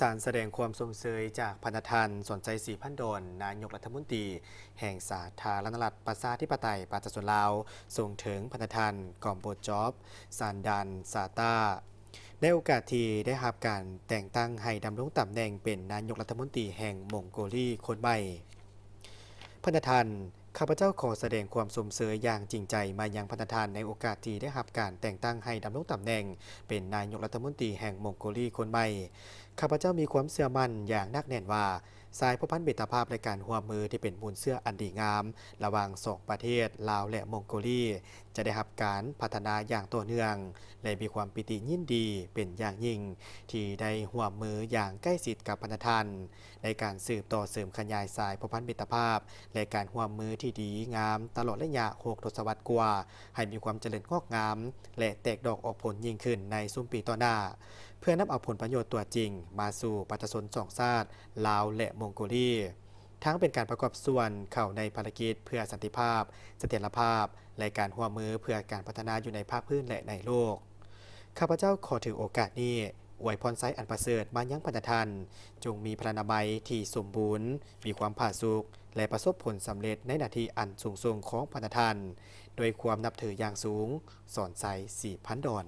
สารแสดงความสงเสยจากพันธทันสนใจสีพันดอนนายกรัฐมนตรีแห่งสาธารณรัฐประชาธิปไตยประชาชนลาวส่งถึงพันธทันกอมโบจอบซานดันซาตาในโอกาสที่ได้รับการแต่งตั้งให้ดำรงตำแหน่งเป็นนายกรัฐมนตรีแห่งมองโกลีคนใหม่ พันธทันข้าพเจ้าขอแสดงความสมเสยอย่างจริงใจมายังพันธทันในโอกาสที่ได้รับการแต่งตั้งให้ดำรงตำแหน่งเป็นนายกรัฐมนตรีแห่งมองโกลีคนใหม่ข้าพเจ้ามีความเชื่อมั่นอย่างนักแน่นว่าสายพพันธ์เบตภาพในการร่วมมือที่เป็นมูลเชื่ออันดีงามระหว่างสองประเทศลาวและมองโกลีจะได้รับการพัฒนาอย่างต่อเนื่องและมีความปิติยินดีเป็นอย่างยิ่งที่ได้ร่วมมืออย่างใกล้ชิดกับพันธทันในการสืบต่อเสริมขยายสายพพันธ์เบตภาพ และการร่วมมือที่ดีงามตลอดระยะ6 ทศวรรษกว่าให้มีความเจริญงอกงามและแตกดอกออกผลยิ่งขึ้นในซุ้มปีต่อหน้าเพื่อนำเอาผลประโยชน์ตัวจริงมาสู่ประชาชนสองชาติลาวและมองโกลีทั้งเป็นการประกอบส่วนเข้าในภารกิจเพื่อสันติภาพเสถียรภาพและการร่วมมือเพื่อการพัฒนาอยู่ในภาคพื้นและในโลกข้าพเจ้าขอถือโอกาสนี้อวยพรไซอันประเสริฐมายังพันธทันจงมีพระนามัยที่สมบูรณ์มีความผาสุก และประสบผลสำเร็จในหน้าที่อันสูงส่งของพันธทันโดยความนับถืออย่างสูงสอนใส4,000 ดอน